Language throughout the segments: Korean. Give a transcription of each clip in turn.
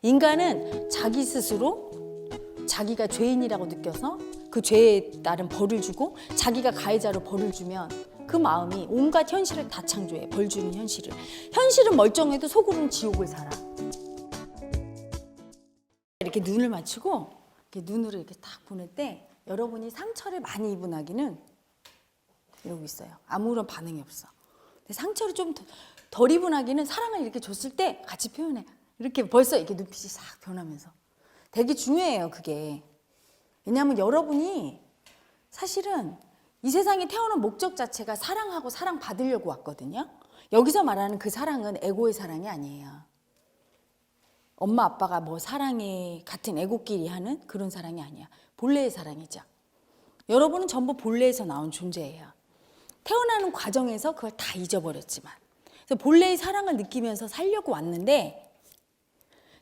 인간은 자기 스스로 자기가 죄인이라고 느껴서 그 죄에 따른 벌을 주고 자기가 가해자로 벌을 주면 그 마음이 온갖 현실을 다 창조해. 벌 주는 현실을. 현실은 멀쩡해도 속으로는 지옥을 살아. 이렇게 눈을 맞추고 이렇게 눈으로 이렇게 딱 보낼 때 여러분이 상처를 많이 입은 아기는 이러고 있어요. 아무런 반응이 없어. 근데 상처를 좀 덜 입은 아기는 사랑을 이렇게 줬을 때 같이 표현해. 이렇게 벌써 이렇게 눈빛이 싹 변하면서. 되게 중요해요, 그게. 왜냐하면 여러분이 사실은 이 세상에 태어난 목적 자체가 사랑하고 사랑받으려고 왔거든요. 여기서 말하는 그 사랑은 에고의 사랑이 아니에요. 엄마 아빠가 뭐 사랑해 같은 에고끼리 하는 그런 사랑이 아니야. 본래의 사랑이죠. 여러분은 전부 본래에서 나온 존재예요. 태어나는 과정에서 그걸 다 잊어버렸지만, 그래서 본래의 사랑을 느끼면서 살려고 왔는데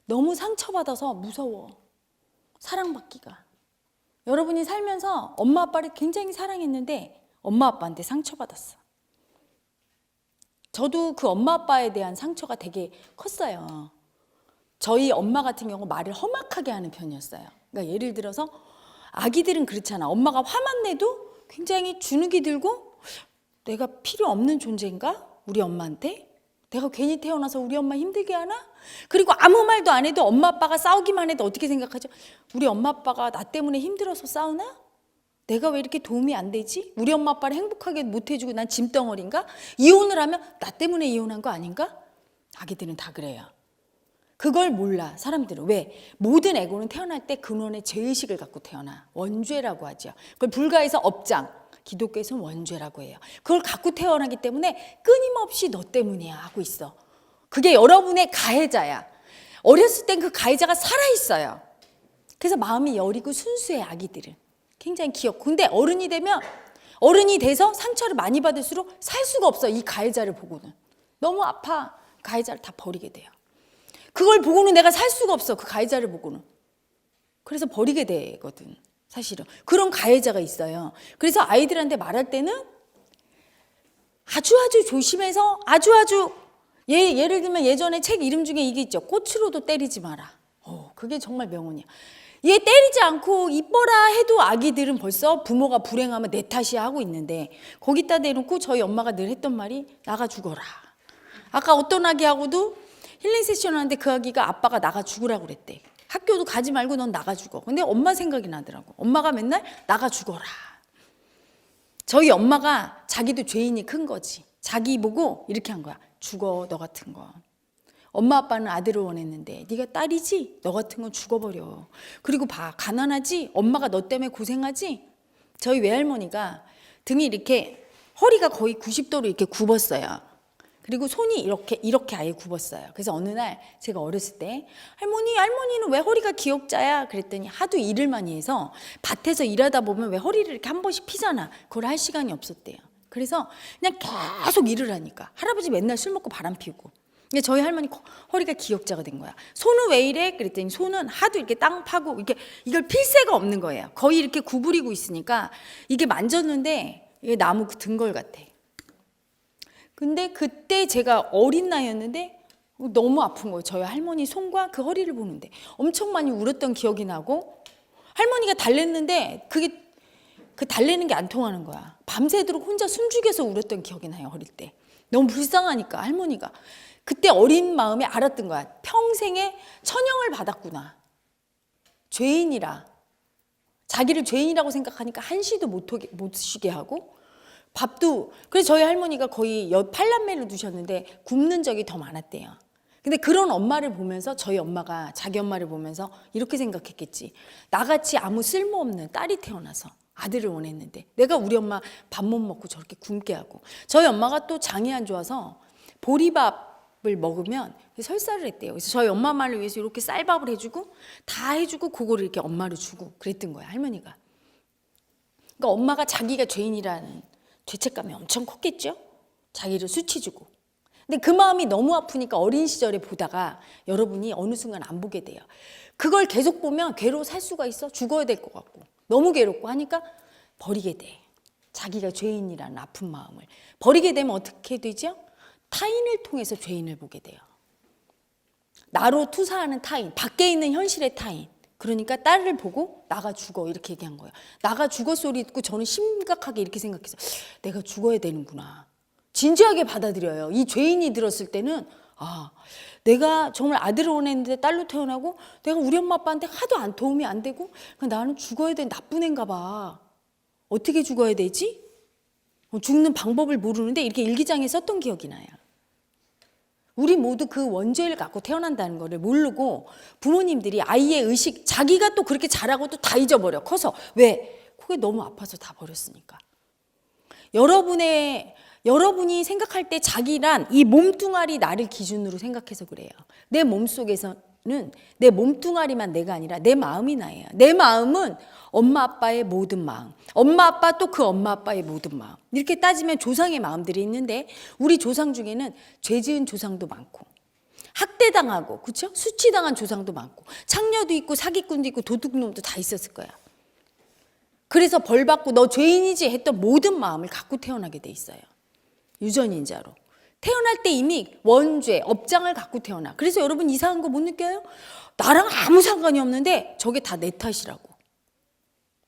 너무 상처받아서 무서워. 사랑받기가. 여러분이 살면서 엄마 아빠를 굉장히 사랑했는데 엄마 아빠한테 상처받았어. 저도 그 엄마 아빠에 대한 상처가 되게 컸어요. 저희 엄마 같은 경우 말을 험악하게 하는 편이었어요. 그러니까 예를 들어서 아기들은 그렇잖아. 엄마가 화만 내도 굉장히 주눅이 들고 내가 필요 없는 존재인가? 우리 엄마한테? 내가 괜히 태어나서 우리 엄마 힘들게 하나? 그리고 아무 말도 안 해도 엄마 아빠가 싸우기만 해도 어떻게 생각하죠? 우리 엄마 아빠가 나 때문에 힘들어서 싸우나? 내가 왜 이렇게 도움이 안 되지? 우리 엄마 아빠를 행복하게 못 해주고 난 짐덩어리인가? 이혼을 하면 나 때문에 이혼한 거 아닌가? 아기들은 다 그래요. 그걸 몰라, 사람들은. 왜? 모든 에고는 태어날 때 근원의 죄의식을 갖고 태어나. 원죄라고 하죠. 그걸 불가에서 업장, 기독교에서는 원죄라고 해요. 그걸 갖고 태어나기 때문에 끊임없이 너 때문이야 하고 있어. 그게 여러분의 가해자야. 어렸을 땐 그 가해자가 살아있어요. 그래서 마음이 여리고 순수해, 아기들은. 굉장히 귀엽고. 근데 어른이 되면, 어른이 돼서 상처를 많이 받을수록 살 수가 없어, 이 가해자를 보고는. 너무 아파. 가해자를 다 버리게 돼요. 그걸 보고는 내가 살 수가 없어, 그 가해자를 보고는. 그래서 버리게 되거든, 사실은. 그런 가해자가 있어요. 그래서 아이들한테 말할 때는 아주 조심해서 예를 들면 예전에 책 이름 중에 이게 있죠. 꽃으로도 때리지 마라. 그게 정말 명언이야. 얘 때리지 않고 이뻐라 해도 아기들은 벌써 부모가 불행하면 내 탓이야 하고 있는데, 거기다 대놓고 저희 엄마가 늘 했던 말이 나가 죽어라. 아까 어떤 아기하고도 힐링 세션 하는데 그 아기가 아빠가 나가 죽으라고 그랬대. 학교도 가지 말고 넌 나가 죽어. 근데 엄마 생각이 나더라고. 엄마가 맨날 나가 죽어라. 저희 엄마가 자기도 죄인이 큰 거지. 자기 보고 이렇게 한 거야. 죽어, 너 같은 거. 엄마 아빠는 아들을 원했는데 네가 딸이지? 너 같은 건 죽어버려. 그리고 봐, 가난하지? 엄마가 너 때문에 고생하지? 저희 외할머니가 등이 이렇게 허리가 거의 90도로 이렇게 굽었어요. 그리고 손이 이렇게 아예 굽었어요. 그래서 어느 날 제가 어렸을 때 할머니는 왜 허리가 기역자야? 그랬더니 하도 일을 많이 해서 밭에서 일하다 보면 왜 허리를 이렇게 한 번씩 피잖아. 그걸 할 시간이 없었대요. 그래서 그냥 계속 일을 하니까 할아버지 맨날 술 먹고 바람 피우고. 근데 저희 할머니 허리가 기역자가 된 거야. 손은 왜 이래? 그랬더니 손은 하도 이렇게 땅 파고 이걸 필 새가 없는 거예요. 거의 이렇게 구부리고 있으니까 이게 만졌는데 이게 나무 등걸 같아. 근데 그때 제가 어린 나이였는데 너무 아픈 거예요. 저희 할머니 손과 그 허리를 보는데 엄청 많이 울었던 기억이 나고, 할머니가 달랬는데 그 달래는 게 안 통하는 거야. 밤새도록 혼자 숨죽여서 울었던 기억이 나요, 어릴 때. 너무 불쌍하니까 할머니가. 그때 어린 마음에 알았던 거야. 평생에 천형을 받았구나. 죄인이라. 자기를 죄인이라고 생각하니까 한시도 못 쉬게 하고, 밥도. 그래서 저희 할머니가 거의 8남매를 두셨는데 굶는 적이 더 많았대요. 근데 그런 엄마를 보면서 저희 엄마가 자기 엄마를 보면서 이렇게 생각했겠지. 나같이 아무 쓸모없는 딸이 태어나서 아들을 원했는데 내가 우리 엄마 밥 못 먹고 저렇게 굶게 하고. 저희 엄마가 또 장이 안 좋아서 보리밥을 먹으면 설사를 했대요. 그래서 저희 엄마 말을 위해서 이렇게 쌀밥을 해주고 다 해주고 그거를 이렇게 엄마를 주고 그랬던 거야, 할머니가. 그러니까 엄마가 자기가 죄인이라는 죄책감이 엄청 컸겠죠? 자기를 수치 주고. 근데 그 마음이 너무 아프니까 어린 시절에 보다가 여러분이 어느 순간 안 보게 돼요. 그걸 계속 보면 괴로워 살 수가 있어? 죽어야 될 것 같고. 너무 괴롭고 하니까 버리게 돼. 자기가 죄인이라는 아픈 마음을. 버리게 되면 어떻게 되죠? 타인을 통해서 죄인을 보게 돼요. 나로 투사하는 타인, 밖에 있는 현실의 타인. 그러니까 딸을 보고 나가 죽어 이렇게 얘기한 거예요. 나가 죽어 소리 듣고 저는 심각하게 이렇게 생각했어요. 내가 죽어야 되는구나. 진지하게 받아들여요. 이 죄인이 들었을 때는 내가 정말 아들을 원했는데 딸로 태어나고 내가 우리 엄마 아빠한테 하도 도움이 안 되고 나는 죽어야 되는 나쁜 애인가 봐. 어떻게 죽어야 되지? 죽는 방법을 모르는데 이렇게 일기장에 썼던 기억이 나요. 우리 모두 그 원죄를 갖고 태어난다는 거를 모르고 부모님들이 아이의 의식, 자기가 또 그렇게 잘하고 또 다 잊어버려 커서. 왜? 그게 너무 아파서 다 버렸으니까. 여러분이 생각할 때 자기란 이 몸뚱아리 나를 기준으로 생각해서 그래요. 내 몸속에서는 내 몸뚱아리만 내가 아니라 내 마음이 나예요. 내 마음은 엄마 아빠의 모든 마음, 엄마 아빠 또 그 엄마 아빠의 모든 마음. 이렇게 따지면 조상의 마음들이 있는데 우리 조상 중에는 죄 지은 조상도 많고 학대당하고 그렇죠? 수치당한 조상도 많고 창녀도 있고 사기꾼도 있고 도둑놈도 다 있었을 거야. 그래서 벌받고 너 죄인이지 했던 모든 마음을 갖고 태어나게 돼 있어요. 유전인자로. 태어날 때 이미 원죄, 업장을 갖고 태어나. 그래서 여러분 이상한 거 못 느껴요? 나랑 아무 상관이 없는데 저게 다 내 탓이라고.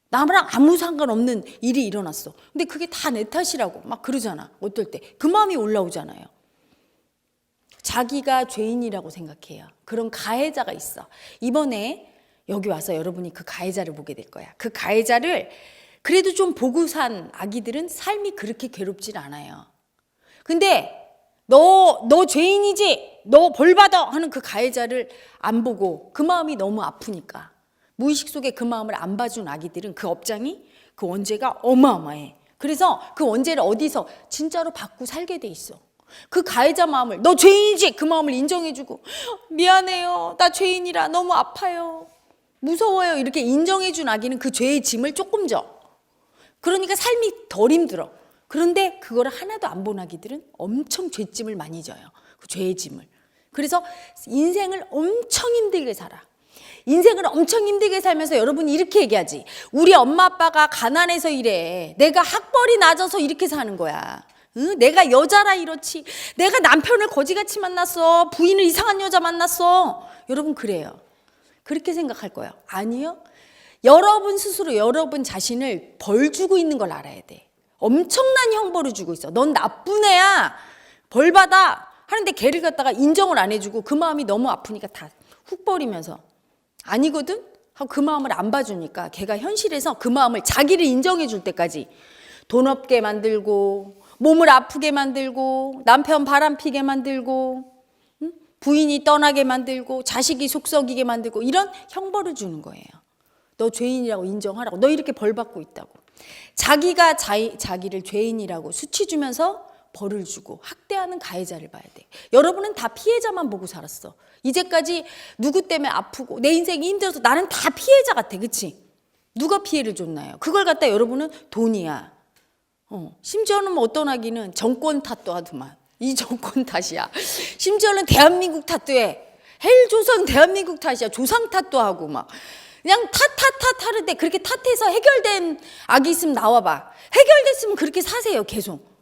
나랑 아무 상관없는 일이 일어났어. 근데 그게 다 내 탓이라고 막 그러잖아. 어떨 때. 그 마음이 올라오잖아요. 자기가 죄인이라고 생각해요. 그런 가해자가 있어. 이번에 여기 와서 여러분이 그 가해자를 보게 될 거야. 그 가해자를 그래도 좀 보고 산 아기들은 삶이 그렇게 괴롭질 않아요. 근데 너 죄인이지? 너 벌받아! 하는 그 가해자를 안 보고 그 마음이 너무 아프니까 무의식 속에 그 마음을 안 봐준 아기들은 그 업장이 그 원죄가 어마어마해. 그래서 그 원죄를 어디서 진짜로 받고 살게 돼 있어. 그 가해자 마음을 너 죄인이지? 그 마음을 인정해주고 미안해요. 나 죄인이라 너무 아파요. 무서워요. 이렇게 인정해준 아기는 그 죄의 짐을 조금 져. 그러니까 삶이 덜 힘들어. 그런데 그거를 하나도 안 본 아기들은 엄청 죄짐을 많이 져요. 그 죄의 짐을. 그래서 인생을 엄청 힘들게 살아. 인생을 엄청 힘들게 살면서 여러분이 이렇게 얘기하지. 우리 엄마 아빠가 가난해서 이래. 내가 학벌이 낮아서 이렇게 사는 거야. 내가 여자라 이렇지. 내가 남편을 거지같이 만났어. 부인을 이상한 여자 만났어. 여러분 그래요. 그렇게 생각할 거예요. 아니요. 여러분 스스로 여러분 자신을 벌 주고 있는 걸 알아야 돼. 엄청난 형벌을 주고 있어. 넌 나쁜 애야. 벌 받아. 하는데 걔를 갖다가 인정을 안 해주고 그 마음이 너무 아프니까 다 훅 버리면서 아니거든? 하고 그 마음을 안 봐주니까 걔가 현실에서 그 마음을 자기를 인정해 줄 때까지 돈 없게 만들고 몸을 아프게 만들고 남편 바람피게 만들고 부인이 떠나게 만들고 자식이 속썩이게 만들고 이런 형벌을 주는 거예요. 너 죄인이라고 인정하라고. 너 이렇게 벌 받고 있다고. 자기가 자기를 죄인이라고 수치 주면서 벌을 주고 학대하는 가해자를 봐야 돼. 여러분은 다 피해자만 보고 살았어. 이제까지 누구 때문에 아프고 내 인생이 힘들어서 나는 다 피해자 같아. 그치? 누가 피해를 줬나요? 그걸 갖다 여러분은 돈이야. 심지어는 뭐 어떤 아기는 정권 탓도 하더만. 이 정권 탓이야. 심지어는 대한민국 탓도 해. 헬조선 대한민국 탓이야. 조상 탓도 하고 막. 그냥 탓 하는데 그렇게 탓해서 해결된 악이 있으면 나와봐. 해결됐으면 그렇게 사세요. 계속.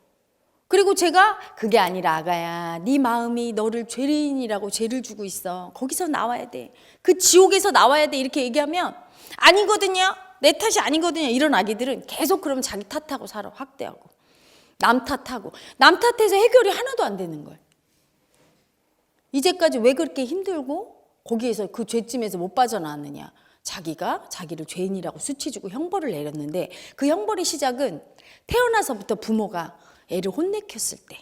그리고 제가 그게 아니라 아가야. 네 마음이 너를 죄인이라고 죄를 주고 있어. 거기서 나와야 돼. 그 지옥에서 나와야 돼. 이렇게 얘기하면 아니거든요. 내 탓이 아니거든요. 이런 아기들은 계속 그럼 자기 탓하고 살아. 학대하고. 남 탓하고. 남 탓해서 해결이 하나도 안 되는 걸. 이제까지 왜 그렇게 힘들고 거기에서 그 죄짐에서 못 빠져나왔느냐. 자기가 자기를 죄인이라고 수치주고 형벌을 내렸는데 그 형벌의 시작은 태어나서부터 부모가 애를 혼내켰을 때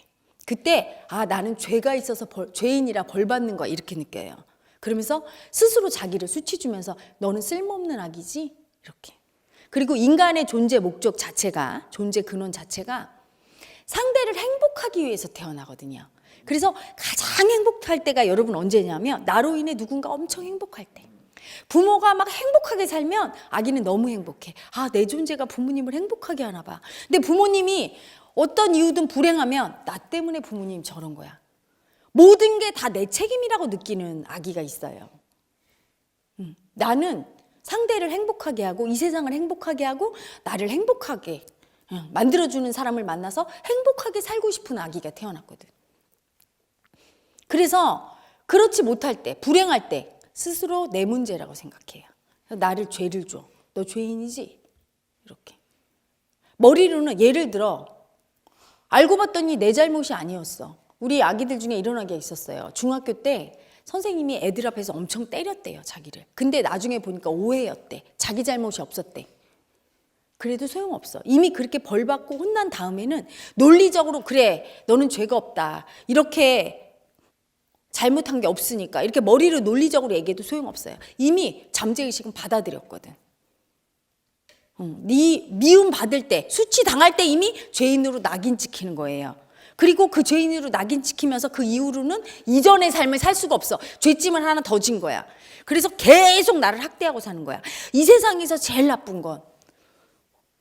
그때 나는 죄가 있어서 죄인이라 벌 받는 거야 이렇게 느껴요. 그러면서 스스로 자기를 수치주면서 너는 쓸모없는 아기지 이렇게. 그리고 인간의 존재 목적 자체가 존재 근원 자체가 상대를 행복하기 위해서 태어나거든요. 그래서 가장 행복할 때가 여러분 언제냐면 나로 인해 누군가 엄청 행복할 때. 부모가 막 행복하게 살면 아기는 너무 행복해. 내 존재가 부모님을 행복하게 하나 봐. 근데 부모님이 어떤 이유든 불행하면 나 때문에 부모님 저런 거야. 모든 게 다 내 책임이라고 느끼는 아기가 있어요. 나는 상대를 행복하게 하고 이 세상을 행복하게 하고 나를 행복하게 만들어주는 사람을 만나서 행복하게 살고 싶은 아기가 태어났거든. 그래서 그렇지 못할 때, 불행할 때 스스로 내 문제라고 생각해요. 나를 죄를 줘. 너 죄인이지? 이렇게. 머리로는 예를 들어 알고 봤더니 내 잘못이 아니었어. 우리 아기들 중에 이런 아기가 있었어요. 중학교 때 선생님이 애들 앞에서 엄청 때렸대요, 자기를. 근데 나중에 보니까 오해였대. 자기 잘못이 없었대. 그래도 소용없어. 이미 그렇게 벌 받고 혼난 다음에는 논리적으로 그래, 너는 죄가 없다. 이렇게 잘못한 게 없으니까 이렇게 머리로 논리적으로 얘기해도 소용없어요. 이미 잠재의식은 받아들였거든. 네 미움 받을 때, 수치 당할 때 이미 죄인으로 낙인 찍히는 거예요. 그리고 그 죄인으로 낙인 찍히면서 그 이후로는 이전의 삶을 살 수가 없어. 죄짐을 하나 더 진 거야. 그래서 계속 나를 학대하고 사는 거야. 이 세상에서 제일 나쁜 건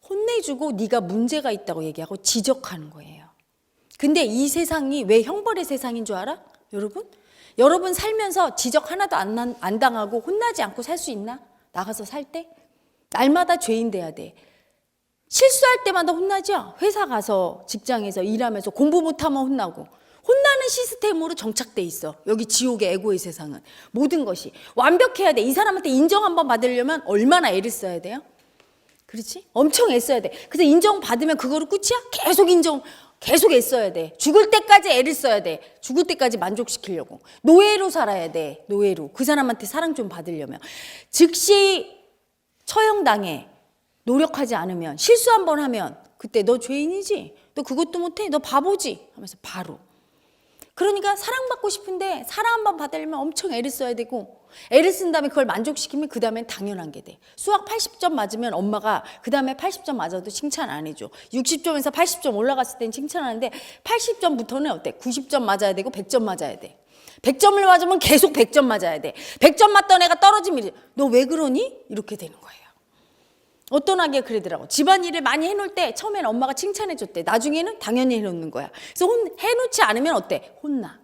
혼내주고 네가 문제가 있다고 얘기하고 지적하는 거예요. 근데 이 세상이 왜 형벌의 세상인 줄 알아? 여러분? 여러분 살면서 지적 하나도 안 당하고 혼나지 않고 살 수 있나? 나가서 살 때? 날마다 죄인 돼야 돼. 실수할 때마다 혼나죠? 회사 가서 직장에서 일하면서 공부 못하면 혼나고. 혼나는 시스템으로 정착돼 있어. 여기 지옥의 에고의 세상은. 모든 것이 완벽해야 돼. 이 사람한테 인정 한번 받으려면 얼마나 애를 써야 돼요? 그렇지? 엄청 애써야 돼. 그래서 인정받으면 그거로 끝이야? 계속 애써야 돼. 죽을 때까지 애를 써야 돼. 죽을 때까지 만족시키려고. 노예로 살아야 돼. 노예로. 그 사람한테 사랑 좀 받으려면. 즉시 처형당해. 노력하지 않으면, 실수 한번 하면 그때 너 죄인이지? 너 그것도 못해? 너 바보지? 하면서 바로. 그러니까 사랑받고 싶은데 사랑 한번 받으려면 엄청 애를 써야 되고, 애를 쓴 다음에 그걸 만족시키면 그 다음엔 당연한 게 돼. 수학 80점 맞으면 엄마가 그 다음에 80점 맞아도 칭찬 안 해줘. 60점에서 80점 올라갔을 땐 칭찬하는데 80점부터는 어때? 90점 맞아야 되고 100점 맞아야 돼. 100점을 맞으면 계속 100점 맞아야 돼. 100점 맞던 애가 떨어지면 너 왜 그러니? 이렇게 되는 거예요. 어떤 아기가 그러더라고. 집안일을 많이 해놓을 때 처음에는 엄마가 칭찬해줬대. 나중에는 당연히 해놓는 거야. 그래서 해놓지 않으면 어때? 혼나.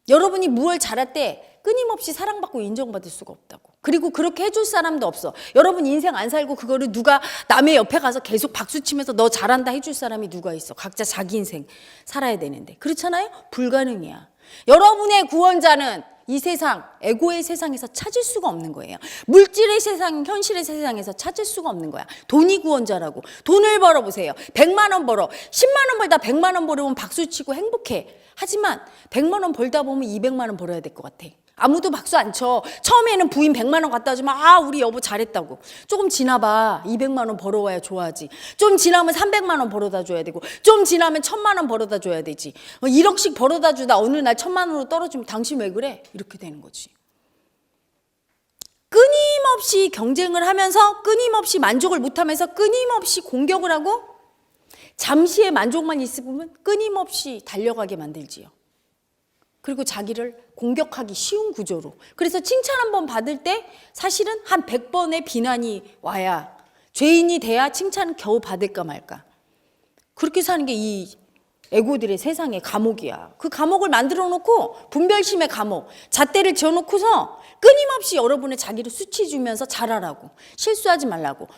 여러분이 무얼 잘할 때 끊임없이 사랑받고 인정받을 수가 없다고. 그리고 그렇게 해줄 사람도 없어. 여러분 인생 안 살고 그거를 누가 남의 옆에 가서 계속 박수치면서 너 잘한다 해줄 사람이 누가 있어. 각자 자기 인생 살아야 되는데. 그렇잖아요? 불가능이야. 여러분의 구원자는 이 세상, 에고의 세상에서 찾을 수가 없는 거예요. 물질의 세상, 현실의 세상에서 찾을 수가 없는 거야. 돈이 구원자라고. 돈을 벌어보세요. 100만 원 벌어. 10만 원 벌다 100만 원 벌으면 박수치고 행복해. 하지만 100만 원 벌다 보면 200만 원 벌어야 될 것 같아. 아무도 박수 안 쳐. 처음에는 부인 100만 원 갖다 주면 우리 여보 잘했다고. 조금 지나봐. 200만 원 벌어와야 좋아하지. 좀 지나면 300만 원 벌어다 줘야 되고, 좀 지나면 1000만 원 벌어다 줘야 되지. 1억씩 벌어다 주다 어느 날 1000만 원으로 떨어지면 당신 왜 그래? 이렇게 되는 거지. 끊임없이 경쟁을 하면서, 끊임없이 만족을 못하면서, 끊임없이 공격을 하고, 잠시의 만족만 있으면 끊임없이 달려가게 만들지요. 그리고 자기를 공격하기 쉬운 구조로. 그래서 칭찬 한번 받을 때 사실은 한 100번의 비난이 와야, 죄인이 돼야 칭찬 겨우 받을까 말까. 그렇게 사는 게 이 에고들의 세상의 감옥이야. 그 감옥을 만들어 놓고, 분별심의 감옥, 잣대를 지어놓고서 끊임없이 여러분의 자기를 수치 주면서 잘하라고, 실수하지 말라고.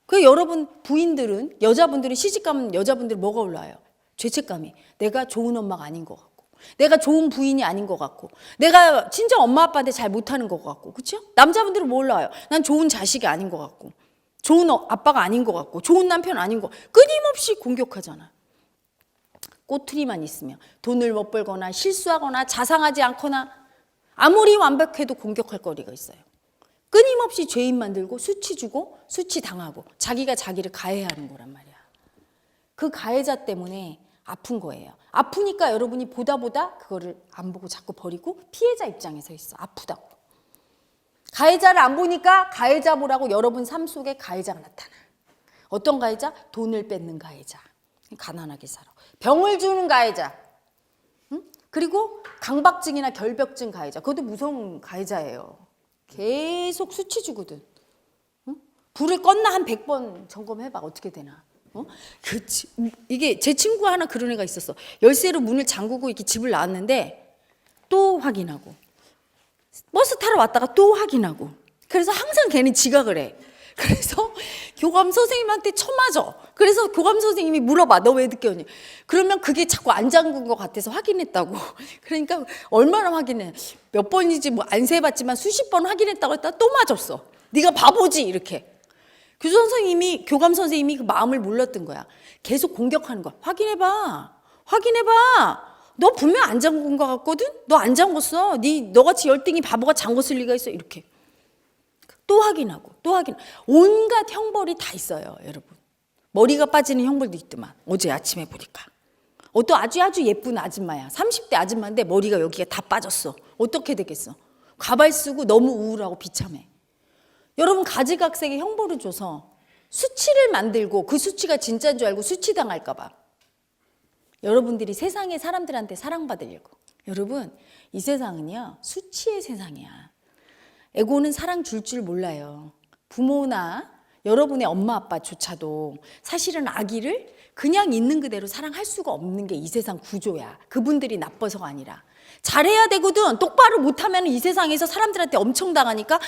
그 여러분 부인들은, 여자분들은 시집가면 여자분들 뭐가 올라와요? 죄책감이. 내가 좋은 엄마가 아닌 것 같고, 내가 좋은 부인이 아닌 것 같고, 내가 친정 엄마 아빠한테 잘 못하는 것 같고. 그렇죠? 남자분들은 뭐 올라와요? 난 좋은 자식이 아닌 것 같고, 좋은 아빠가 아닌 것 같고, 좋은 남편 아닌 것. 끊임없이 공격하잖아. 꼬투리만 있으면 돈을 못 벌거나 실수하거나 자상하지 않거나 아무리 완벽해도 공격할 거리가 있어요. 끊임없이 죄인 만들고 수치 주고 수치 당하고 자기가 자기를 가해하는 거란 말이야. 그 가해자 때문에 아픈 거예요. 아프니까 여러분이 보다 그거를 안 보고 자꾸 버리고 피해자 입장에 서 있어. 아프다고. 가해자를 안 보니까 가해자 보라고 여러분 삶 속에 가해자가 나타나. 어떤 가해자? 돈을 뺏는 가해자. 가난하게 살아. 병을 주는 가해자. 응? 그리고 강박증이나 결벽증 가해자. 그것도 무서운 가해자예요. 계속 수치 주거든. 응? 불을 껐나 한 100번 점검해봐. 어떻게 되나. 이게 제 친구 하나 그런 애가 있었어. 열쇠로 문을 잠그고 이렇게 집을 나왔는데 또 확인하고, 버스 타러 왔다가 또 확인하고. 그래서 항상 걔는 지각을 해. 그래서 교감 선생님한테 쳐맞아. 그래서 교감 선생님이 물어봐. 너 왜 늦게 오니? 그러면 그게 자꾸 안 잠근 것 같아서 확인했다고. 그러니까 얼마나 확인해. 몇 번인지 뭐 안 세봤지만 수십 번 확인했다고 했다가 또 맞았어. 네가 바보지 이렇게. 교감 선생님이 그 마음을 몰랐던 거야. 계속 공격하는 거야. 확인해봐. 너 분명 안 잠근 것 같거든? 너 안 잠궜어. 너같이 열등이 바보가 잠궜을 리가 있어. 이렇게. 또 확인하고. 온갖 형벌이 다 있어요, 여러분. 머리가 빠지는 형벌도 있더만. 어제 아침에 보니까. 또 아주 예쁜 아줌마야. 30대 아줌마인데 머리가 여기가 다 빠졌어. 어떻게 되겠어? 가발 쓰고 너무 우울하고 비참해. 여러분, 가지각색의 형벌을 줘서 수치를 만들고 그 수치가 진짜인 줄 알고 수치당할까 봐. 여러분들이 세상의 사람들한테 사랑받으려고. 여러분, 이 세상은요, 수치의 세상이야. 에고는 사랑 줄 몰라요. 부모나 여러분의 엄마 아빠조차도 사실은 아기를 그냥 있는 그대로 사랑할 수가 없는 게 이 세상 구조야. 그분들이 나빠서가 아니라. 잘해야 되거든. 똑바로 못하면 이 세상에서 사람들한테 엄청 당하니까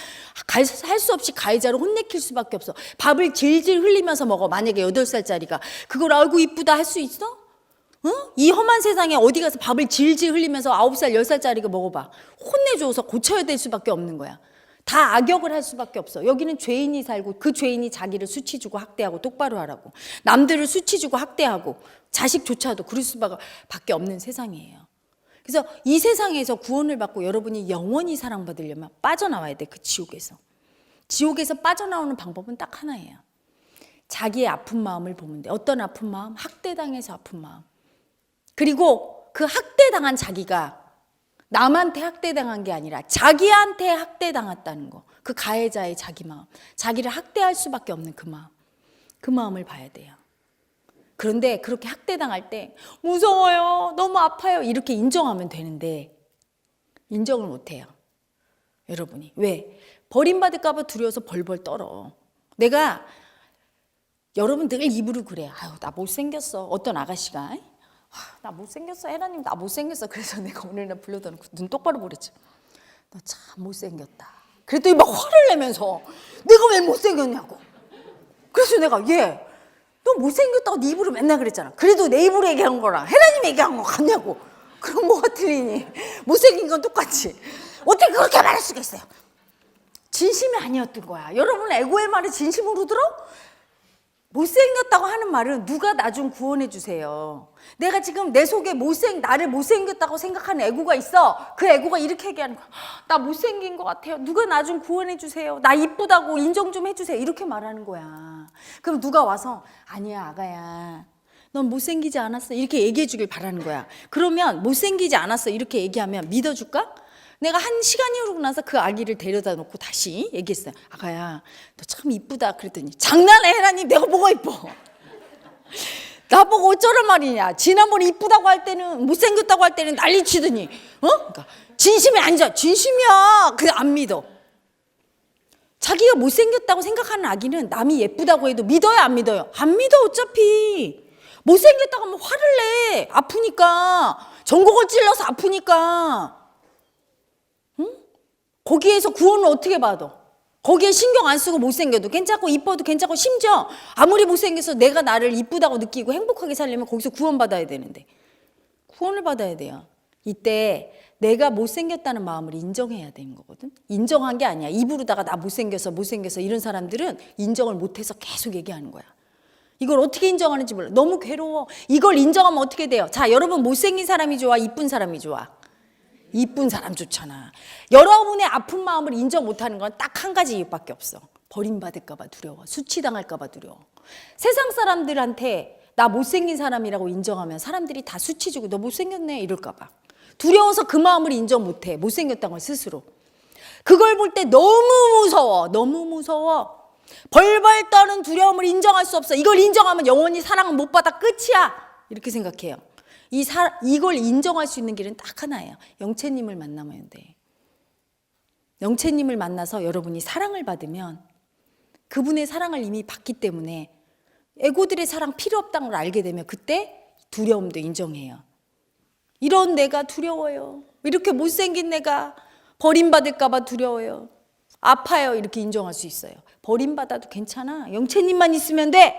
할 수 없이 가해자로 혼내킬 수밖에 없어. 밥을 질질 흘리면서 먹어. 만약에 8살짜리가. 그걸 아이고 이쁘다 할 수 있어? 이 험한 세상에 어디 가서 밥을 질질 흘리면서 9살, 10살짜리가 먹어봐. 혼내줘서 고쳐야 될 수밖에 없는 거야. 다 악역을 할 수밖에 없어. 여기는 죄인이 살고 그 죄인이 자기를 수치 주고 학대하고 똑바로 하라고. 남들을 수치 주고 학대하고 자식조차도 그럴 수밖에 없는 세상이에요. 그래서 이 세상에서 구원을 받고 여러분이 영원히 사랑받으려면 빠져나와야 돼. 그 지옥에서. 지옥에서 빠져나오는 방법은 딱 하나예요. 자기의 아픈 마음을 보면 돼. 어떤 아픈 마음? 학대당해서 아픈 마음. 그리고 그 학대당한 자기가 남한테 학대당한 게 아니라 자기한테 학대당했다는 거. 그 가해자의 자기 마음. 자기를 학대할 수밖에 없는 그 마음. 그 마음을 봐야 돼요. 그런데 그렇게 학대당할 때 무서워요. 너무 아파요. 이렇게 인정하면 되는데 인정을 못해요. 여러분이. 왜? 버림받을까 봐 두려워서 벌벌 떨어. 내가 여러분 늘 입으로 그래. 아유, 나 못생겼어. 어떤 아가씨가. 나 못생겼어. 혜라님 나 못생겼어. 그래서 내가 오늘 나 불러다 놓고 눈 똑바로 보랬지. 너 참 못생겼다. 그랬더니 막 화를 내면서 내가 왜 못생겼냐고. 그래서 내가 너 못생겼다고 네 입으로 맨날 그랬잖아. 그래도 내 입으로 얘기한 거랑 혜라님 얘기한 거 같냐고. 그럼 뭐가 틀리니. 못생긴 건 똑같이. 어떻게 그렇게 말할 수가 있어요. 진심이 아니었던 거야. 여러분 에고의 말을 진심으로 들어? 못생겼다고 하는 말은 누가 나 좀 구원해 주세요. 내가 지금 내 속에 나를 못생겼다고 생각하는 에고가 있어. 그 에고가 이렇게 얘기하는 거야. 나 못생긴 것 같아요. 누가 나 좀 구원해 주세요. 나 이쁘다고 인정 좀 해주세요. 이렇게 말하는 거야. 그럼 누가 와서 아니야 아가야. 넌 못생기지 않았어. 이렇게 얘기해 주길 바라는 거야. 그러면 못생기지 않았어. 이렇게 얘기하면 믿어줄까? 내가 1시간이 흐르고 나서 그 아기를 데려다 놓고 다시 얘기했어요. 아가야, 너 참 이쁘다. 그랬더니 장난해, 혜라님. 내가 뭐가 이뻐? 나보고 어쩌란 말이냐. 지난번에 이쁘다고 할 때는 못생겼다고 할 때는 난리치더니 그러니까 진심이 아니죠. 진심이야. 그냥 안 믿어. 자기가 못생겼다고 생각하는 아기는 남이 예쁘다고 해도 믿어요, 안 믿어요? 안 믿어. 어차피 못생겼다고 하면 화를 내. 아프니까. 전곡을 찔러서 아프니까. 거기에서 구원을 어떻게 받아? 거기에 신경 안 쓰고 못생겨도 괜찮고 이뻐도 괜찮고 심지어 아무리 못생겨서 내가 나를 이쁘다고 느끼고 행복하게 살려면 거기서 구원받아야 되는데 구원을 받아야 돼요. 이때 내가 못생겼다는 마음을 인정해야 되는 거거든. 인정한 게 아니야. 입으로다가 나 못생겼어 이런 사람들은 인정을 못해서 계속 얘기하는 거야. 이걸 어떻게 인정하는지 몰라. 너무 괴로워. 이걸 인정하면 어떻게 돼요? 자, 여러분 못생긴 사람이 좋아? 이쁜 사람이 좋아? 이쁜 사람 좋잖아. 여러분의 아픈 마음을 인정 못하는 건 딱 한 가지 이유밖에 없어. 버림받을까 봐 두려워. 수치당할까 봐 두려워. 세상 사람들한테 나 못생긴 사람이라고 인정하면 사람들이 다 수치 주고 너 못생겼네 이럴까 봐. 두려워서 그 마음을 인정 못해. 못생겼다는 걸 스스로. 그걸 볼 때 너무 무서워. 너무 무서워. 벌벌 떠는 두려움을 인정할 수 없어. 이걸 인정하면 영원히 사랑을 못 받아 끝이야. 이렇게 생각해요. 이걸 인정할 수 있는 길은 딱 하나예요. 영채님을 만나면 돼. 영채님을 만나서 여러분이 사랑을 받으면 그분의 사랑을 이미 받기 때문에 에고들의 사랑 필요 없다는 걸 알게 되면 그때 두려움도 인정해요. 이런 내가 두려워요. 이렇게 못생긴 내가 버림받을까 봐 두려워요. 아파요 이렇게 인정할 수 있어요. 버림받아도 괜찮아. 영채님만 있으면 돼.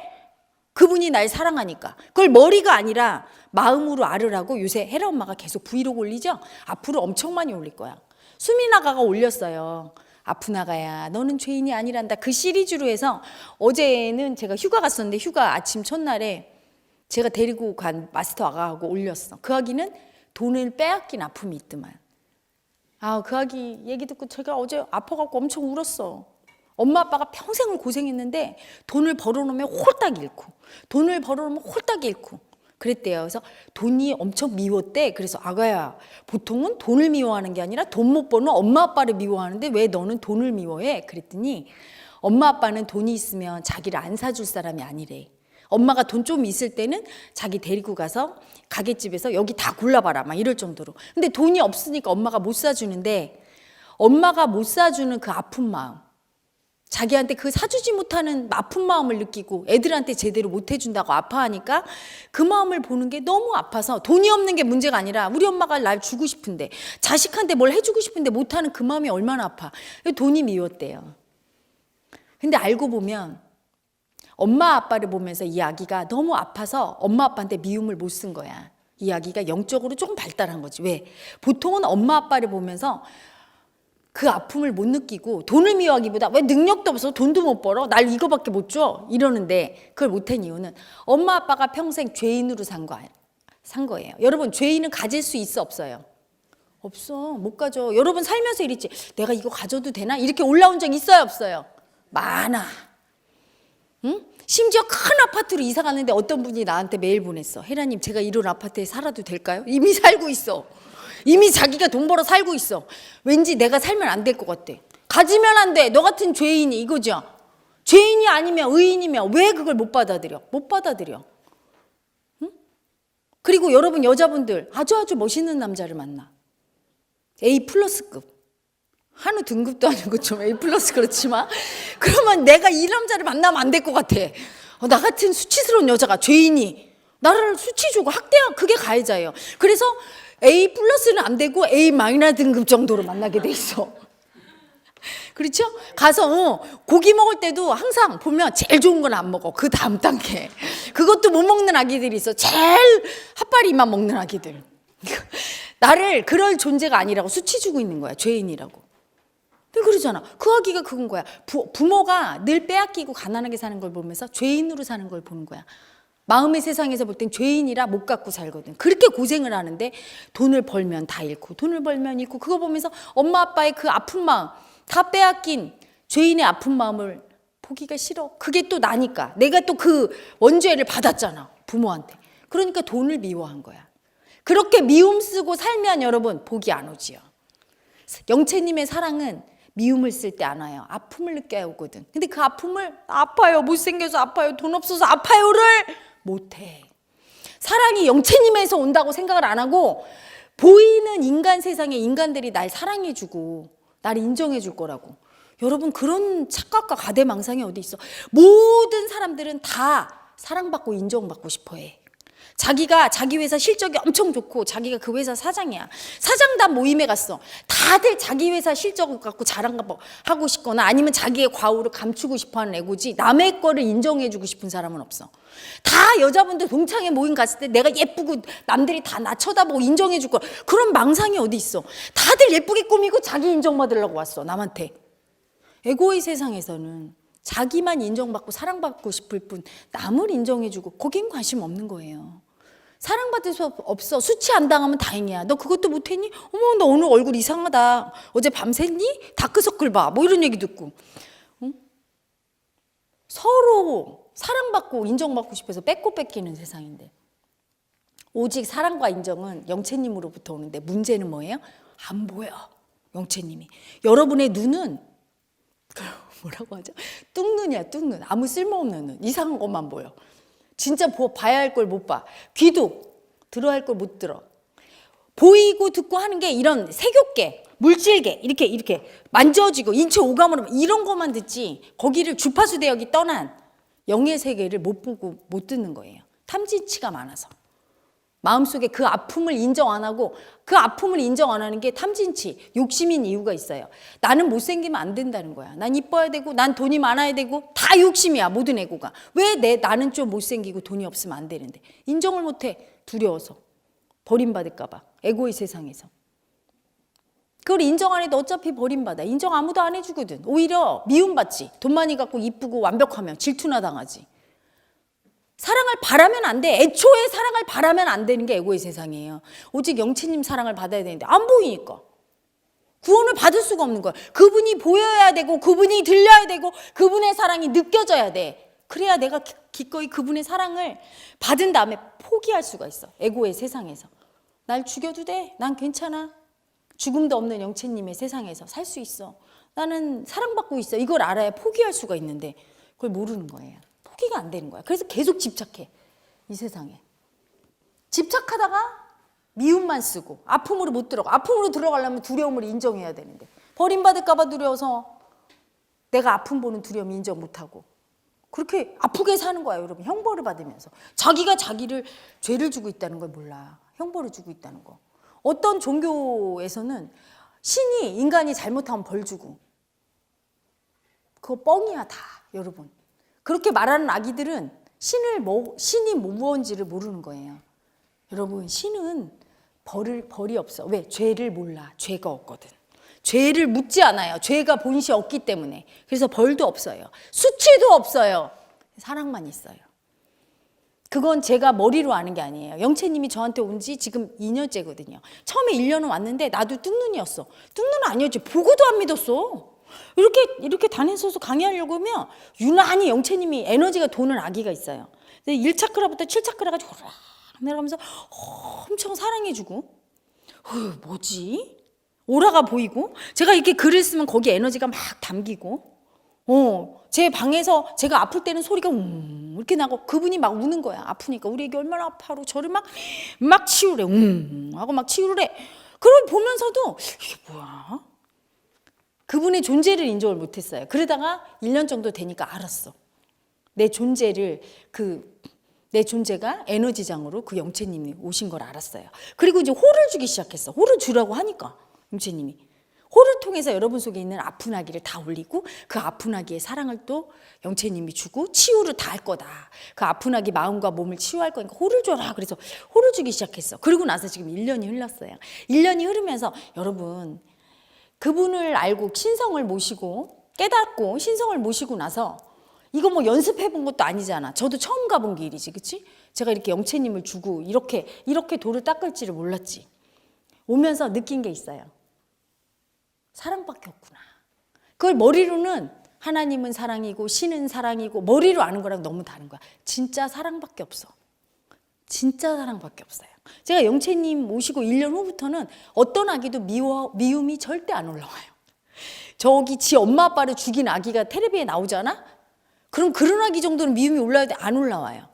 그분이 날 사랑하니까. 그걸 머리가 아니라 마음으로 알으라고 요새 헤라 엄마가 계속 브이로그 올리죠? 앞으로 엄청 많이 올릴 거야. 수민아가가 올렸어요. 아프나가야 너는 죄인이 아니란다. 그 시리즈로 해서 어제는 제가 휴가 갔었는데 휴가 아침 첫날에 제가 데리고 간 마스터 아가하고 올렸어. 그 아기는 돈을 빼앗긴 아픔이 있더만. 그 아기 얘기 듣고 제가 어제 아파갖고 엄청 울었어. 엄마 아빠가 평생을 고생했는데 돈을 벌어놓으면 홀딱 잃고 돈을 벌어놓으면 홀딱 잃고 그랬대요. 그래서 돈이 엄청 미웠대. 그래서 아가야 보통은 돈을 미워하는 게 아니라 돈 못 버는 엄마 아빠를 미워하는데 왜 너는 돈을 미워해? 그랬더니 엄마 아빠는 돈이 있으면 자기를 안 사줄 사람이 아니래. 엄마가 돈 좀 있을 때는 자기 데리고 가서 가게집에서 여기 다 골라봐라 막 이럴 정도로. 근데 돈이 없으니까 엄마가 못 사주는데 엄마가 못 사주는 그 아픈 마음, 자기한테 그 사주지 못하는 아픈 마음을 느끼고 애들한테 제대로 못 해준다고 아파하니까 그 마음을 보는 게 너무 아파서 돈이 없는 게 문제가 아니라 우리 엄마가 날 주고 싶은데 자식한테 뭘 해주고 싶은데 못하는 그 마음이 얼마나 아파. 돈이 미웠대요. 근데 알고 보면 엄마 아빠를 보면서 이 아기가 너무 아파서 엄마 아빠한테 미움을 못 쓴 거야. 이 아기가 영적으로 조금 발달한 거지. 왜? 보통은 엄마 아빠를 보면서 그 아픔을 못 느끼고 돈을 미워하기보다 왜 능력도 없어 돈도 못 벌어 날 이거밖에 못 줘 이러는데 그걸 못한 이유는 엄마 아빠가 평생 죄인으로 산 거예요. 여러분 죄인은 가질 수 있어 없어요? 없어. 못 가져. 여러분 살면서 이랬지. 내가 이거 가져도 되나? 이렇게 올라온 적 있어요 없어요? 많아. 응? 심지어 큰 아파트로 이사 갔는데 어떤 분이 나한테 메일 보냈어. 혜라님 제가 이런 아파트에 살아도 될까요? 이미 살고 있어. 이미 자기가 돈 벌어 살고 있어. 왠지 내가 살면 안 될 것 같아. 가지면 안 돼. 너 같은 죄인이 이거죠. 죄인이 아니면 의인이면 왜 그걸 못 받아들여? 못 받아들여. 응? 그리고 여러분 여자분들 아주 멋있는 남자를 만나. A 플러스급. 한우 등급도 아니고 좀 A 플러스 그렇지만 그러면 내가 이 남자를 만나면 안 될 것 같아. 나 같은 수치스러운 여자가 죄인이 나를 수치 주고 학대한 그게 가해자예요. 그래서 A 플러스는 안 되고 A 마이너 등급 정도로 만나게 돼 있어. 그렇죠? 가서 고기 먹을 때도 항상 보면 제일 좋은 건 안 먹어. 그 다음 단계. 그것도 못 먹는 아기들이 있어. 제일 핫바리만 먹는 아기들. 나를 그럴 존재가 아니라고 수치 주고 있는 거야. 죄인이라고. 그러잖아. 그 아기가 그건 거야. 부모가 늘 빼앗기고 가난하게 사는 걸 보면서 죄인으로 사는 걸 보는 거야. 마음의 세상에서 볼 땐 죄인이라 못 갖고 살거든. 그렇게 고생을 하는데 돈을 벌면 다 잃고 돈을 벌면 잃고 그거 보면서 엄마 아빠의 그 아픈 마음 다 빼앗긴 죄인의 아픈 마음을 보기가 싫어. 그게 또 나니까 내가 또 그 원죄를 받았잖아 부모한테. 그러니까 돈을 미워한 거야. 그렇게 미움 쓰고 살면 여러분 복이 안 오지요. 영채님의 사랑은 미움을 쓸 때 안 와요. 아픔을 느껴야 오거든. 근데 그 아픔을 아파요. 못생겨서 아파요. 돈 없어서 아파요를 못해. 사랑이 영채님에서 온다고 생각을 안 하고 보이는 인간 세상에 인간들이 날 사랑해주고 날 인정해줄 거라고. 여러분 그런 착각과 가대망상이 어디 있어. 모든 사람들은 다 사랑받고 인정받고 싶어해. 자기가 자기 회사 실적이 엄청 좋고 자기가 그 회사 사장이야. 사장단 모임에 갔어. 다들 자기 회사 실적을 갖고 자랑하고 싶거나 아니면 자기의 과오를 감추고 싶어하는 애고지 남의 거를 인정해주고 싶은 사람은 없어. 다 여자분들 동창회 모임 갔을 때 내가 예쁘고 남들이 다 나 쳐다보고 인정해줄 거 그런 망상이 어디 있어. 다들 예쁘게 꾸미고 자기 인정받으려고 왔어 남한테. 에고의 세상에서는 자기만 인정받고 사랑받고 싶을 뿐 남을 인정해주고 거긴 관심 없는 거예요. 사랑받을 수 없어. 수치 안 당하면 다행이야. 너 그것도 못했니? 어머 너 오늘 얼굴 이상하다. 어제 밤샜니? 다크서클 봐. 뭐 이런 얘기 듣고. 응? 서로 사랑받고 인정받고 싶어서 뺏고 뺏기는 세상인데 오직 사랑과 인정은 영채님으로부터 오는데 문제는 뭐예요? 안 보여. 영채님이. 여러분의 눈은 뭐라고 하죠? 뚱눈이야 뚱눈. 아무 쓸모없는 눈. 이상한 것만 보여. 진짜 봐야 할 걸 못 봐. 귀도 들어야 할 걸 못 들어. 보이고 듣고 하는 게 이런 색욕계, 물질계 이렇게 만져지고 인체 오감으로 이런 것만 듣지 거기를 주파수 대역이 떠난 영의 세계를 못 보고 못 듣는 거예요. 탐진치가 많아서. 마음속에 그 아픔을 인정 안 하고 그 아픔을 인정 안 하는 게 탐진치, 욕심인 이유가 있어요. 나는 못생기면 안 된다는 거야. 난 이뻐야 되고 난 돈이 많아야 되고 다 욕심이야. 모든 애고가. 왜 나는 좀 못생기고 돈이 없으면 안 되는데. 인정을 못해. 두려워서. 버림받을까 봐. 에고의 세상에서. 그걸 인정 안 해도 어차피 버림받아. 인정 아무도 안 해주거든. 오히려 미움받지. 돈 많이 갖고 이쁘고 완벽하면 질투나 당하지. 사랑을 바라면 안 돼. 애초에 사랑을 바라면 안 되는 게 에고의 세상이에요. 오직 영채님 사랑을 받아야 되는데 안 보이니까. 구원을 받을 수가 없는 거야. 그분이 보여야 되고 그분이 들려야 되고 그분의 사랑이 느껴져야 돼. 그래야 내가 기꺼이 그분의 사랑을 받은 다음에 포기할 수가 있어. 에고의 세상에서. 날 죽여도 돼. 난 괜찮아. 죽음도 없는 영채님의 세상에서 살 수 있어. 나는 사랑받고 있어. 이걸 알아야 포기할 수가 있는데 그걸 모르는 거예요. 포기가 안 되는 거야. 그래서 계속 집착해. 이 세상에. 집착하다가 미움만 쓰고 아픔으로 못 들어가. 아픔으로 들어가려면 두려움을 인정해야 되는데 버림받을까 봐 두려워서 내가 아픔 보는 두려움 인정 못하고 그렇게 아프게 사는 거야. 여러분. 형벌을 받으면서. 자기가 자기를 죄를 주고 있다는 걸 몰라. 형벌을 주고 있다는 거. 어떤 종교에서는 신이 인간이 잘못하면 벌 주고 그거 뻥이야 다. 여러분. 그렇게 말하는 아기들은 신이 무언지를 모르는 거예요. 여러분, 신은 벌이 없어. 왜? 죄를 몰라. 죄가 없거든. 죄를 묻지 않아요. 죄가 본시 없기 때문에. 그래서 벌도 없어요. 수치도 없어요. 사랑만 있어요. 그건 제가 머리로 아는 게 아니에요. 영채님이 저한테 온 지 지금 2년째거든요. 처음에 1년은 왔는데 나도 뚝눈이었어. 뚝눈은 아니었지. 보고도 안 믿었어. 이렇게 다니면서 강의하려고 하면 유난히 영채님이 에너지가 도는 아기가 있어요. 1차크라부터 7차크라 가지고 내려가면서 엄청 사랑해주고 뭐지? 오라가 보이고 제가 이렇게 글을 쓰면 거기에 에너지가 막 담기고 제 방에서 제가 아플 때는 소리가 이렇게 나고 그분이 막 우는 거야. 아프니까 우리 애기 얼마나 아파로 저를 막 치우래. 하고 막 치우래. 그걸 보면서도 이게 뭐야? 그분의 존재를 인정을 못했어요. 그러다가 1년 정도 되니까 알았어. 내 존재가 에너지장으로 그 영채님이 오신 걸 알았어요. 그리고 이제 호를 주기 시작했어. 호를 주라고 하니까 영채님이. 호를 통해서 여러분 속에 있는 아픈 아기를 다 올리고 그 아픈 아기의 사랑을 또 영채님이 주고 치유를 다 할 거다. 그 아픈 아기 마음과 몸을 치유할 거니까 호를 줘라. 그래서 호를 주기 시작했어. 그리고 나서 지금 1년이 흘렀어요. 1년이 흐르면서 여러분 그분을 알고 신성을 모시고 깨닫고 신성을 모시고 나서 이거 뭐 연습해 본 것도 아니잖아. 저도 처음 가본 길이지. 그치? 제가 이렇게 영채님을 주고 이렇게 돌을 닦을지를 몰랐지. 오면서 느낀 게 있어요. 사랑밖에 없구나. 그걸 머리로는 하나님은 사랑이고 신은 사랑이고 머리로 아는 거랑 너무 다른 거야. 진짜 사랑밖에 없어. 진짜 사랑밖에 없어요. 제가 영채님 모시고 1년 후부터는 어떤 아기도 미움이 절대 안 올라와요. 저기 지 엄마 아빠를 죽인 아기가 텔레비에 나오잖아? 그럼 그런 아기 정도는 미움이 올라야 돼? 안 올라와요.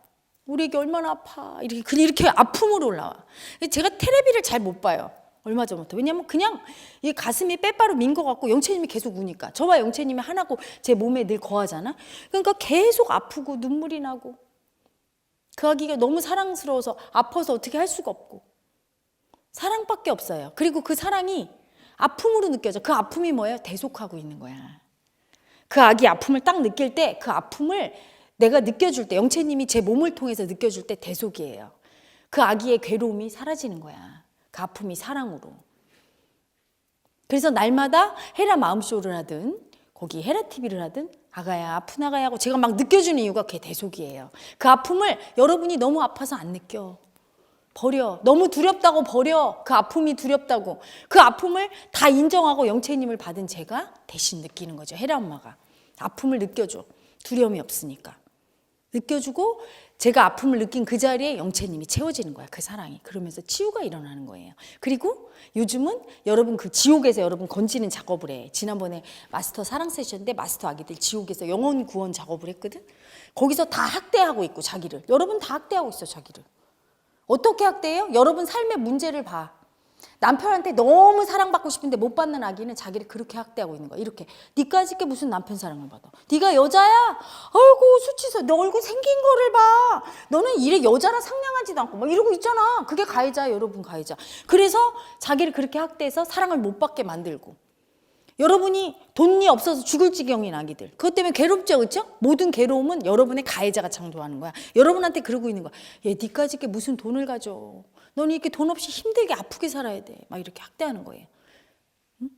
우리 애기 얼마나 아파. 이렇게 아픔으로 올라와. 제가 텔레비를 잘 못 봐요. 얼마 전부터. 왜냐면 그냥 이 가슴이 빼빠로 민 것 같고 영채님이 계속 우니까. 저와 영채님이 하나고 제 몸에 늘 거하잖아. 그러니까 계속 아프고 눈물이 나고 그 아기가 너무 사랑스러워서 아파서 어떻게 할 수가 없고 사랑밖에 없어요. 그리고 그 사랑이 아픔으로 느껴져. 그 아픔이 뭐예요? 대속하고 있는 거야. 그 아기 아픔을 딱 느낄 때 그 아픔을 내가 느껴줄 때 영채님이 제 몸을 통해서 느껴줄 때 대속이에요. 그 아기의 괴로움이 사라지는 거야. 그 아픔이 사랑으로. 그래서 날마다 헤라 마음쇼를 하든 거기 헤라 TV를 하든 아가야 아픈 아가야 하고 제가 막 느껴주는 이유가 그게 대속이에요. 그 아픔을 여러분이 너무 아파서 안 느껴. 버려. 너무 두렵다고 버려. 그 아픔이 두렵다고. 그 아픔을 다 인정하고 영채님을 받은 제가 대신 느끼는 거죠. 헤라 엄마가. 아픔을 느껴줘. 두려움이 없으니까. 느껴주고 제가 아픔을 느낀 그 자리에 영채님이 채워지는 거야. 그 사랑이. 그러면서 치유가 일어나는 거예요. 그리고 요즘은 여러분 그 지옥에서 여러분 건지는 작업을 해. 지난번에 마스터 사랑 세션 때 마스터 아기들 지옥에서 영혼 구원 작업을 했거든. 거기서 다 학대하고 있고 자기를. 여러분 다 학대하고 있어 자기를. 어떻게 학대해요? 여러분 삶의 문제를 봐. 남편한테 너무 사랑받고 싶은데 못 받는 아기는 자기를 그렇게 학대하고 있는 거야. 이렇게. 니까짓 게 무슨 남편 사랑을 받아. 네가 여자야? 아이고 수치서 너 얼굴 생긴 거를 봐. 너는 이래 여자라 상냥하지도 않고 막 이러고 있잖아. 그게 가해자 여러분 가해자. 그래서 자기를 그렇게 학대해서 사랑을 못 받게 만들고 여러분이 돈이 없어서 죽을 지경인 아기들. 그것 때문에 괴롭죠, 그렇죠? 모든 괴로움은 여러분의 가해자가 창조하는 거야. 여러분한테 그러고 있는 거야. 얘 니까짓 게 무슨 돈을 가져. 너는 이렇게 돈 없이 힘들게 아프게 살아야 돼. 막 이렇게 학대하는 거예요. 응?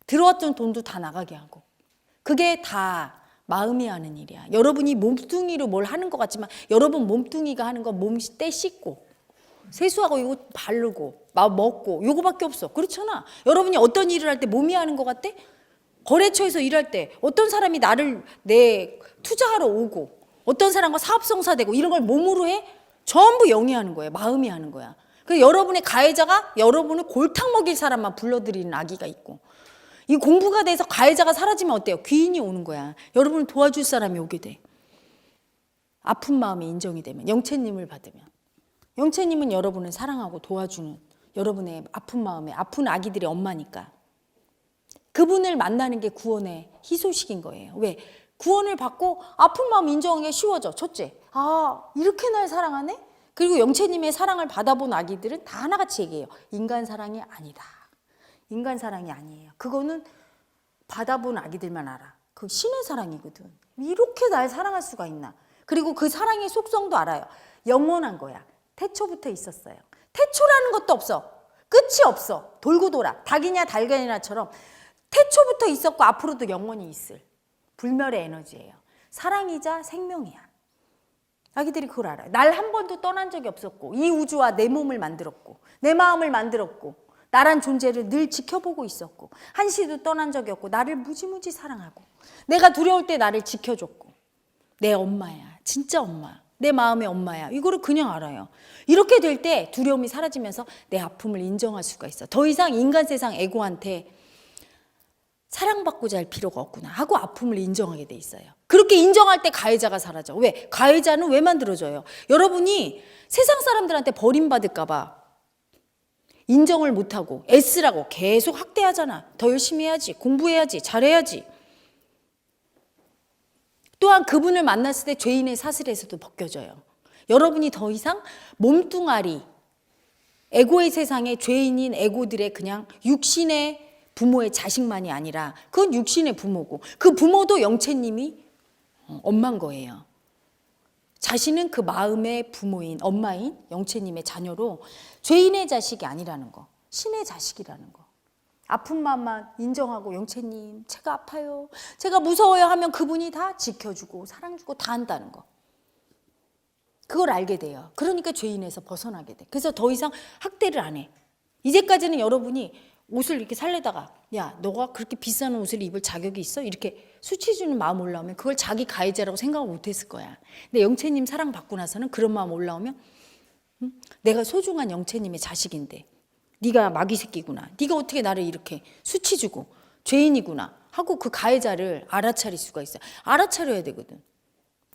들어왔던 돈도 다 나가게 하고. 그게 다 마음이 하는 일이야. 여러분이 몸뚱이로 뭘 하는 것 같지만 여러분 몸뚱이가 하는 건 몸 때 씻고 세수하고 이거 바르고 먹고 요거밖에 없어. 그렇잖아. 여러분이 어떤 일을 할 때 몸이 하는 것 같아? 거래처에서 일할 때 어떤 사람이 나를 내 투자하러 오고 어떤 사람과 사업성사되고 이런 걸 몸으로 해? 전부 영이 하는 거예요. 마음이 하는 거야. 그래서 여러분의 가해자가 여러분을 골탕 먹일 사람만 불러들이는 아기가 있고 이 공부가 돼서 가해자가 사라지면 어때요? 귀인이 오는 거야. 여러분을 도와줄 사람이 오게 돼. 아픈 마음이 인정이 되면 영채님을 받으면 영채님은 여러분을 사랑하고 도와주는 여러분의 아픈 마음에 아픈 아기들의 엄마니까 그분을 만나는 게 구원의 희소식인 거예요. 왜? 구원을 받고 아픈 마음 인정하기가 쉬워져. 첫째, 아 이렇게 날 사랑하네? 그리고 영채님의 사랑을 받아본 아기들은 다 하나같이 얘기해요. 인간 사랑이 아니다. 인간 사랑이 아니에요. 그거는 받아본 아기들만 알아. 그 신의 사랑이거든. 이렇게 날 사랑할 수가 있나. 그리고 그 사랑의 속성도 알아요. 영원한 거야. 태초부터 있었어요. 태초라는 것도 없어. 끝이 없어. 돌고 돌아. 닭이냐 달걀이냐처럼 태초부터 있었고 앞으로도 영원히 있을 불멸의 에너지예요. 사랑이자 생명이야. 아기들이 그걸 알아요. 날 한 번도 떠난 적이 없었고 이 우주와 내 몸을 만들었고 내 마음을 만들었고 나란 존재를 늘 지켜보고 있었고 한시도 떠난 적이 없고 나를 무지무지 사랑하고 내가 두려울 때 나를 지켜줬고 내 엄마야. 진짜 엄마. 내 마음의 엄마야. 이거를 그냥 알아요. 이렇게 될 때 두려움이 사라지면서 내 아픔을 인정할 수가 있어. 더 이상 인간 세상 에고한테 사랑받고자 할 필요가 없구나 하고 아픔을 인정하게 돼 있어요. 그렇게 인정할 때 가해자가 사라져. 왜? 가해자는 왜 만들어져요? 여러분이 세상 사람들한테 버림받을까 봐 인정을 못하고 애쓰라고 계속 학대하잖아. 더 열심히 해야지. 공부해야지. 잘해야지. 또한 그분을 만났을 때 죄인의 사슬에서도 벗겨져요. 여러분이 더 이상 몸뚱아리, 에고의 세상에 죄인인 에고들의 그냥 육신의 부모의 자식만이 아니라 그건 육신의 부모고 그 부모도 영채님이 엄마인 거예요. 자신은 그 마음의 부모인 엄마인 영채님의 자녀로 죄인의 자식이 아니라는 거. 신의 자식이라는 거. 아픈 마음만 인정하고 영채님 제가 아파요. 제가 무서워요 하면 그분이 다 지켜주고 사랑 주고 다 한다는 거. 그걸 알게 돼요. 그러니까 죄인에서 벗어나게 돼. 그래서 더 이상 학대를 안 해. 이제까지는 여러분이 옷을 이렇게 살려다가 야 너가 그렇게 비싼 옷을 입을 자격이 있어? 이렇게 수치 주는 마음 올라오면 그걸 자기 가해자라고 생각을 못했을 거야. 근데 영채님 사랑받고 나서는 그런 마음 올라오면 내가 소중한 영채님의 자식인데 네가 마귀 새끼구나. 네가 어떻게 나를 이렇게 수치 주고 죄인이구나 하고 그 가해자를 알아차릴 수가 있어요. 알아차려야 되거든.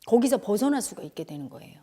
거기서 벗어날 수가 있게 되는 거예요.